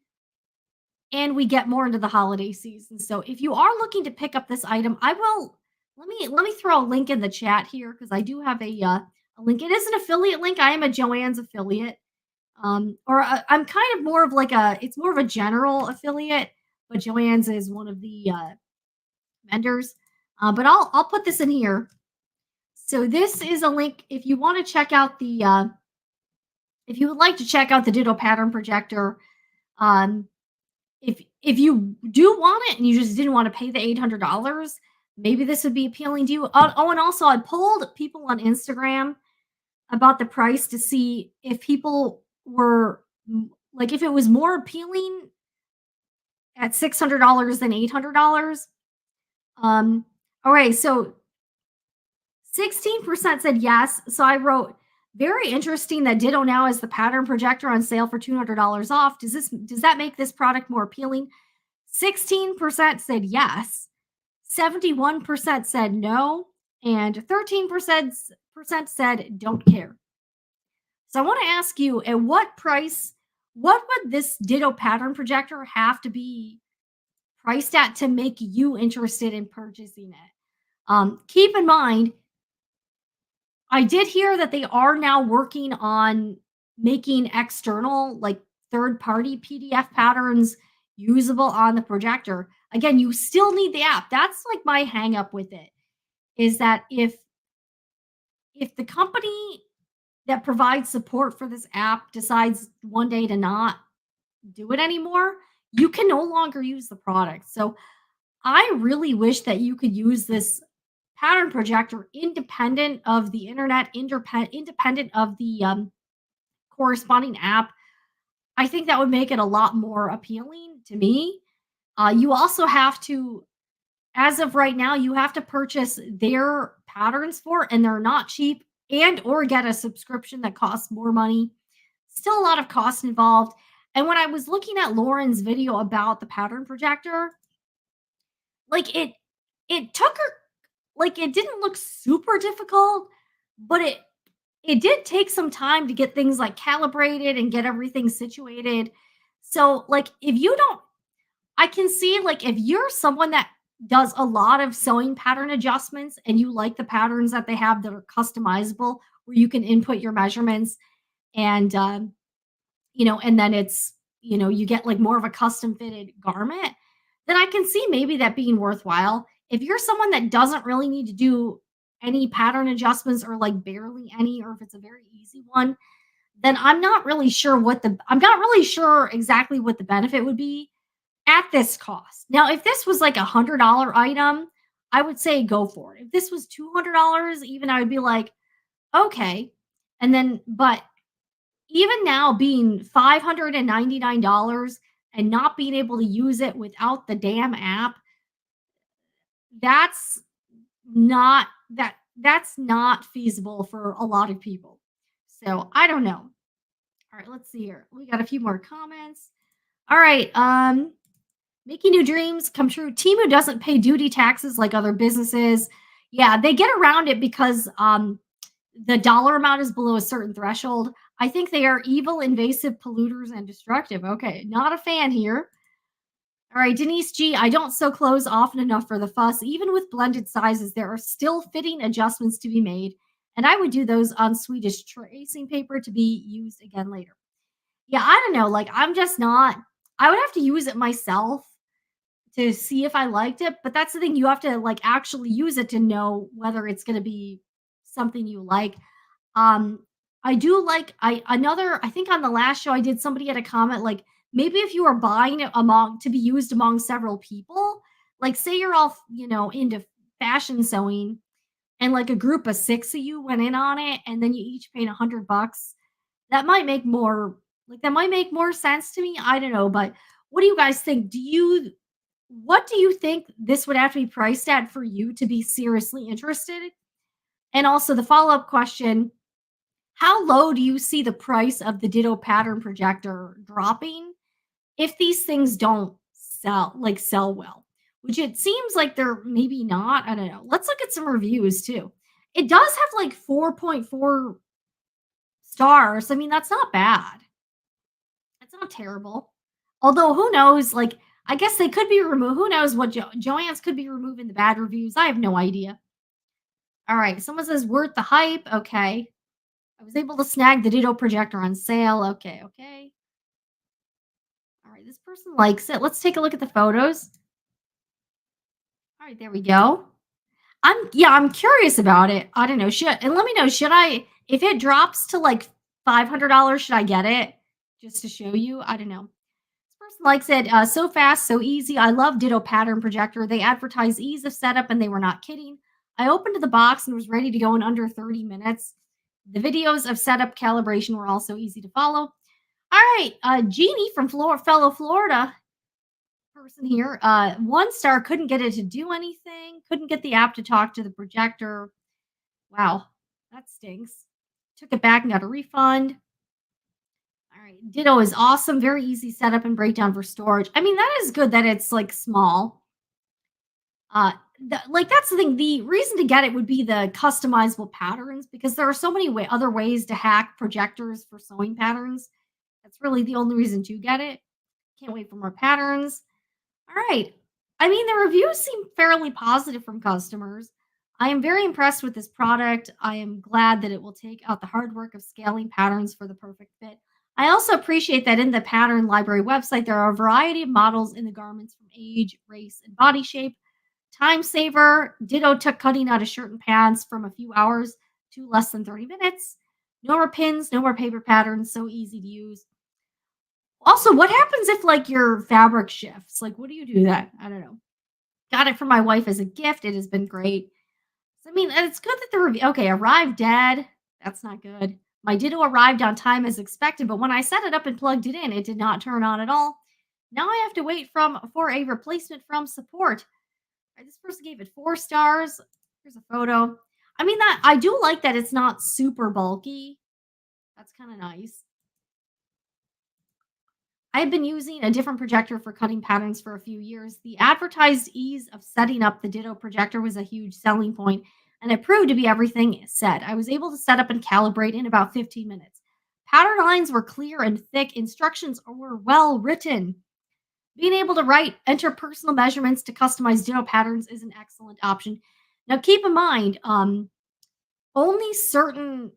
and we get more into the holiday season. So if you are looking to pick up this item, I will let me throw a link in the chat here because I do have a link. It is an affiliate link. I am a Joann's affiliate. I'm kind of more of like a it's more of a general affiliate, but Joann's is one of the vendors. But I'll put this in here. So this is a link if you want to check out the if you would like to check out the Ditto pattern projector. Um, if you do want it and you just didn't want to pay the $800, maybe this would be appealing to you. Oh, and also I polled people on Instagram about the price to see if people were like if it was more appealing at $600 than $800. Um, all right, so 16% said yes. So I wrote, very interesting that Ditto now has the pattern projector on sale for $200 off. Does that make this product more appealing? 16% said yes. 71% said no, and 13% said don't care. So I want to ask you, at what price, what would this Ditto pattern projector have to be priced at to make you interested in purchasing it? Keep in mind, I did hear that they are now working on making external, like third party PDF patterns usable on the projector. Again, you still need the app. That's like my hang up with it is that if the company that provides support for this app decides one day to not do it anymore, you can no longer use the product. So I really wish that you could use this pattern projector independent of the internet, independent of the corresponding app. I think that would make it a lot more appealing to me. You also have to, as of right now, you have to purchase their patterns for, and they're not cheap, and or get a subscription that costs more money. Still a lot of cost involved. And when I was looking at Lauren's video about the pattern projector, like it took her like it didn't look super difficult, but it did take some time to get things like calibrated and get everything situated. So like if you don't I can see like if you're someone that does a lot of sewing pattern adjustments and you like the patterns that they have that are customizable where you can input your measurements and and then it's you get like more of a custom fitted garment, then I can see maybe that being worthwhile. If you're someone that doesn't really need to do any pattern adjustments or like barely any, or if it's a very easy one, then I'm not really sure exactly what the benefit would be at this cost. Now, if this was like $100 item, I would say go for it. If this was $200, even I would be like, okay. And then, but even now being $599 and not being able to use it without the damn app, that's that's not feasible for a lot of people. So I don't know. All right, let's see here. We got a few more comments. All right, making new dreams come true. Temu doesn't pay duty taxes like other businesses. Yeah, they get around it because the dollar amount is below a certain threshold. I think they are evil, invasive, polluters, and destructive. Okay, not a fan here. All right, Denise G. I don't sew clothes often enough for the fuss. Even with blended sizes, there are still fitting adjustments to be made, and I would do those on Swedish tracing paper to be used again later. Yeah, I don't know. Like, I'm just not. I would have to use it myself to see if I liked it, but that's the thing. You have to like actually use it to know whether it's going to be something you like. Um, I do like I think on the last show I did somebody had a comment like maybe if you are buying it among to be used among several people, like say you're all, into fashion sewing and like a group of 6 of you went in on it and then you each paid $100, that might make more sense to me. I don't know, but what do you guys think? Do you What do you think this would have to be priced at for you to be seriously interested? And also the follow-up question, how low do you see the price of the Ditto pattern projector dropping if these things don't sell well? Which it seems like they're maybe not. I don't know. Let's look at some reviews too. It does have like 4.4 stars. I mean, that's not bad. It's not terrible. Although who knows, like I guess they could be removed. Who knows what Joann's could be removing the bad reviews. I have no idea. All right, someone says worth the hype. Okay. I was able to snag the Ditto projector on sale. Okay, okay. All right, this person likes it. Let's take a look at the photos. All right, there we go. I'm curious about it. I don't know. And let me know, should I if it drops to like $500, should I get it? Just to show you? I don't know. This person likes it. So fast, so easy. I love Ditto pattern projector. They advertise ease of setup and they were not kidding. I opened the box and was ready to go in under 30 minutes. The videos of setup calibration were also easy to follow. All right, Jeannie from fellow Florida person here. 1 star, couldn't get it to do anything. Couldn't get the app to talk to the projector. Wow, that stinks. Took it back and got a refund. All right, Ditto is awesome. Very easy setup and breakdown for storage. I mean, that is good that it's like small. Like that's the thing. The reason to get it would be the customizable patterns because there are so many other ways to hack projectors for sewing patterns. That's really the only reason to get it. Can't wait for more patterns. All right. I mean, the reviews seem fairly positive from customers. I am very impressed with this product. I am glad that it will take out the hard work of scaling patterns for the perfect fit. I also appreciate that in the pattern library website, there are a variety of models in the garments from age, race, and body shape. Time saver, Ditto took cutting out a shirt and pants from a few hours to less than 30 minutes. No more pins, no more paper patterns, so easy to use. Also, what happens if like your fabric shifts? Like, what do you do that? I don't know. Got it for my wife as a gift. It has been great. I mean, it's good that the review. Okay, arrived dead. That's not good. My Ditto arrived on time as expected, but when I set it up and plugged it in, it did not turn on at all. Now I have to wait for a replacement from support. This person gave it 4 stars. Here's a photo. I mean, that I do like that it's not super bulky. That's kind of nice. I've been using a different projector for cutting patterns for a few years. The advertised ease of setting up the Ditto projector was a huge selling point, and it proved to be everything it said. I was able to set up and calibrate in about 15 minutes. Pattern lines were clear and thick, instructions were well written. Being able to enter personal measurements to customize Ditto patterns is an excellent option. Now, keep in mind, only certain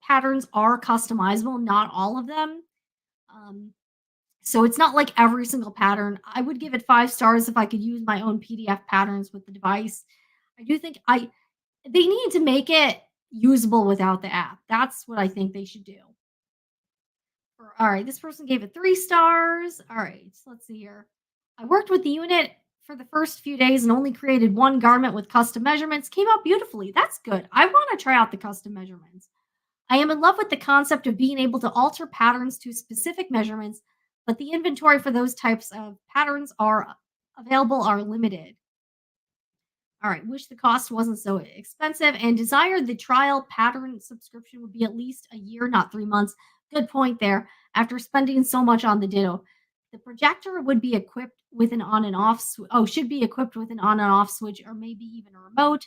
patterns are customizable, not all of them. So it's not like every single pattern. I would give it 5 stars if I could use my own PDF patterns with the device. I do think they need to make it usable without the app. That's what I think they should do. All right, this person gave it 3 stars. All right, so let's see here. I worked with the unit for the first few days and only created one garment with custom measurements. Came out beautifully. That's good. I want to try out the custom measurements. I am in love with the concept of being able to alter patterns to specific measurements, but the inventory for those types of patterns are available are limited. All right, wish the cost wasn't so expensive and desired the trial pattern subscription would be at least a year, not 3 months. Good point there. After spending so much on the Ditto, the projector would be equipped with an on and off should be equipped with an on and off switch or maybe even a remote.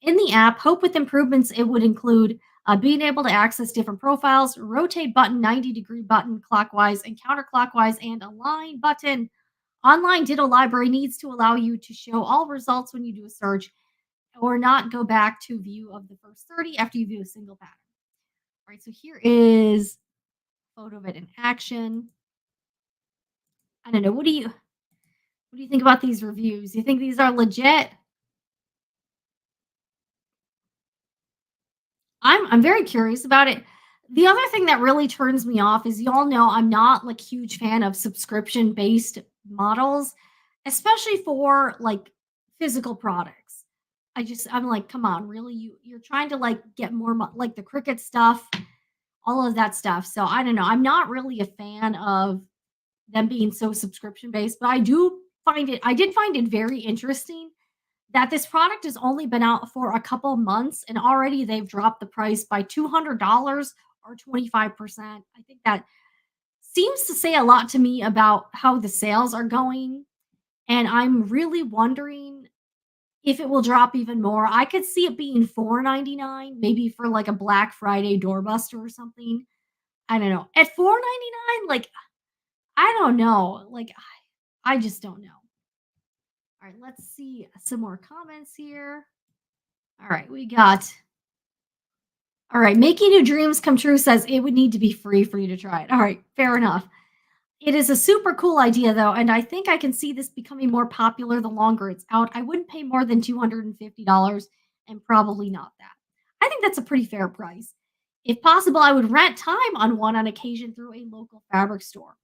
In the app, hope with improvements, it would include being able to access different profiles, rotate button, 90-degree button clockwise and counterclockwise, and align button. Online Ditto library needs to allow you to show all results when you do a search or not go back to view of the first 30 after you view a single pattern. All right, so here is a photo of it in action. I don't know. What do you think about these reviews? You think these are legit? I'm very curious about it. The other thing that really turns me off is y'all know I'm not like huge fan of subscription based models, especially for like physical products. I'm like, come on, really? You're trying to like get more like the Cricut stuff, all of that stuff. So I don't know. I'm not really a fan of them being so subscription based, but I do I did find it very interesting that this product has only been out for a couple months and already they've dropped the price by $200 or 25%. I think that seems to say a lot to me about how the sales are going. And I'm really wondering if it will drop even more. I could see it being $4.99, maybe for like a Black Friday doorbuster or something. I don't know. At $4.99, like I don't know. Like I just don't know. All right, let's see some more comments here. All right, we got all right, making your dreams come true says it would need to be free for you to try it. All right, fair enough. It is a super cool idea though, and I think I can see this becoming more popular the longer it's out. I wouldn't pay more than $250 and probably not that. I think that's a pretty fair price. If possible, I would rent time on one on occasion through a local fabric store.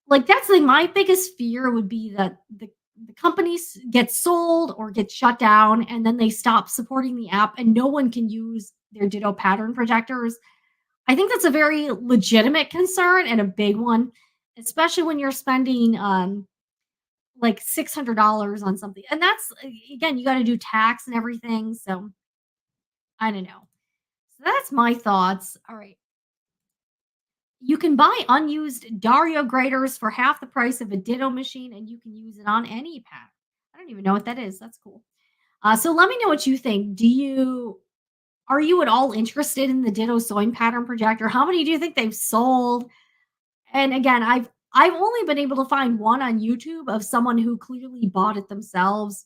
Like that's like my biggest fear would be that the companies get sold or get shut down and then they stop supporting the app and no one can use their Ditto pattern projectors. I think that's a very legitimate concern and a big one, especially when you're spending like $600 on something. And that's again, you got to do tax and everything. So I don't know. So that's my thoughts. All right. You can buy unused Dario graders for half the price of a Ditto machine, and you can use it on any pattern. I don't even know what that is. That's cool. So let me know what you think. Are you at all interested in the Ditto sewing pattern projector? How many do you think they've sold? And again, I've only been able to find one on YouTube of someone who clearly bought it themselves.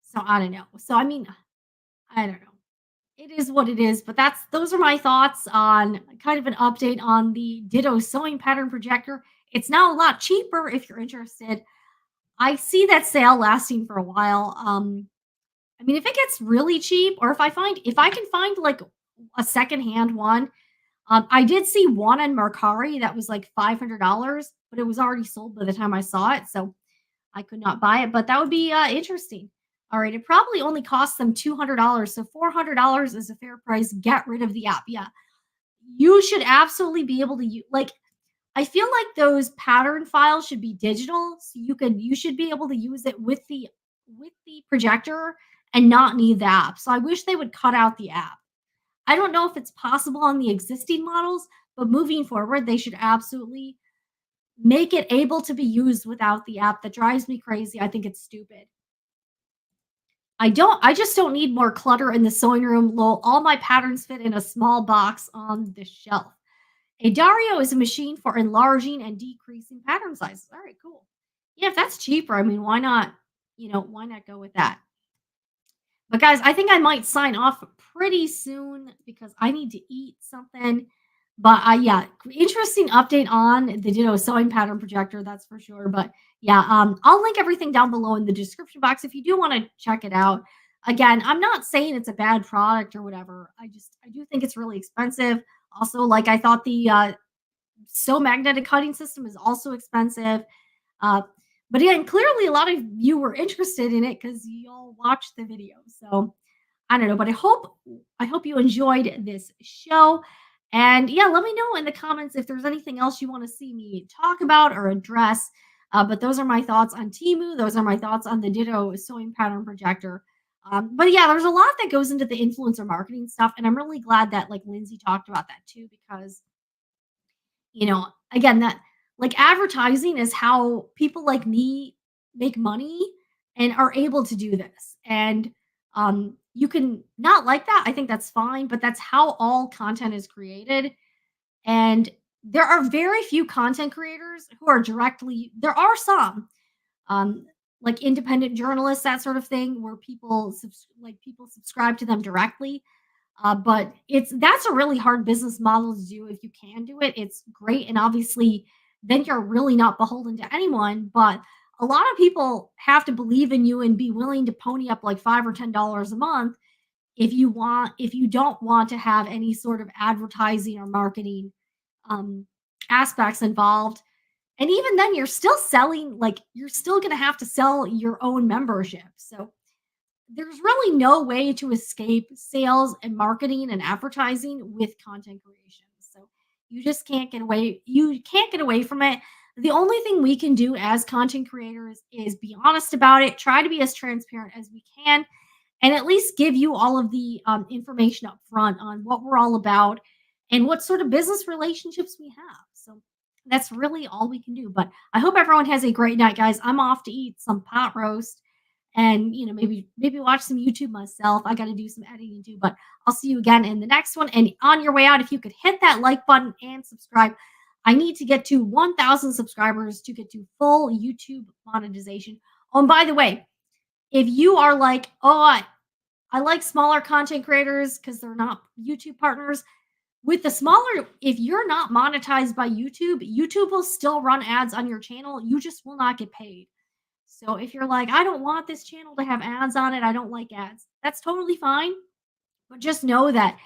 So I don't know. So I mean, I don't know. It is what it is, but those are my thoughts on kind of an update on the Ditto sewing pattern projector. It's now a lot cheaper if you're interested. I see that sale lasting for a while. I mean, if it gets really cheap, or if I can find like a secondhand one, I did see one on Mercari that was like $500, but it was already sold by the time I saw it, so I could not buy it. But that would be interesting. All right, it probably only costs them $200, so $400 is a fair price. Get rid of the app. Yeah, you should absolutely be able to use. Like, I feel like those pattern files should be digital, so you should be able to use it with the projector and not need the app. So I wish they would cut out the app. I don't know if it's possible on the existing models, but moving forward, they should absolutely make it able to be used without the app. That drives me crazy. I think it's stupid. I just don't need more clutter in the sewing room. Lol, all my patterns fit in a small box on the shelf. A Dario is a machine for enlarging and decreasing pattern sizes. All right, cool. Yeah, if that's cheaper, I mean, why not, why not go with that? But guys, I think I might sign off pretty soon because I need to eat something. But yeah, interesting update on the Ditto sewing pattern projector, that's for sure. But yeah, I'll link everything down below in the description box if you do want to check it out. Again, I'm not saying it's a bad product or whatever. I do think it's really expensive. Also, like I thought the sew magnetic cutting system is also expensive. Uh, but again, clearly a lot of you were interested in it because you all watched the video. So I don't know, but I hope you enjoyed this show. And yeah, let me know in the comments if there's anything else you want to see me talk about or address. But those are my thoughts on Temu. Those are my thoughts on the Ditto sewing pattern projector. But yeah, there's a lot that goes into the influencer marketing stuff, and I'm really glad that like Lindsay talked about that too, because again, that like advertising is how people like me make money and are able to do this. And you can not like that. I think that's fine, but that's how all content is created. And there are very few content creators who are there are some, like independent journalists, that sort of thing, where people subscribe to them directly. But that's a really hard business model to do. If you can do it, it's great. And obviously, then you're really not beholden to anyone. But a lot of people have to believe in you and be willing to pony up like $5 or $10 a month if you don't want to have any sort of advertising or marketing aspects involved. And even then, you're still selling, like you're still going to have to sell your own membership. So there's really no way to escape sales and marketing and advertising with content creation. So you just can't get away. You can't get away from it. The only thing we can do as content creators is be honest about it, try to be as transparent as we can, and at least give you all of the information up front on what we're all about and what sort of business relationships we have. So that's really all we can do. But I hope everyone has a great night, guys. I'm off to eat some pot roast and maybe watch some YouTube myself. I got to do some editing too, but I'll see you again in the next one. And on your way out, if you could hit that like button and subscribe. I need to get to 1,000 subscribers to get to full YouTube monetization. Oh, and by the way, if you are like, oh, I like smaller content creators because they're not YouTube partners. With the smaller, if you're not monetized by YouTube, YouTube will still run ads on your channel. You just will not get paid. So if you're like, I don't want this channel to have ads on it, I don't like ads, that's totally fine. But just know that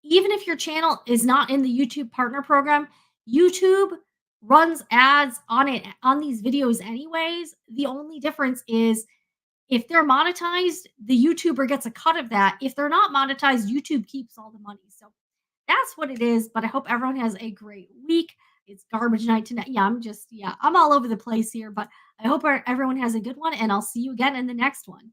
even if your channel is not in the YouTube partner program, YouTube runs ads on it on these videos anyways. The only difference is if they're monetized, the YouTuber gets a cut of that. If they're not monetized, YouTube keeps all the money. So that's what it is. But I hope everyone has a great week. It's garbage night tonight. Yeah, I'm all over the place here, but I hope everyone has a good one, and I'll see you again in the next one.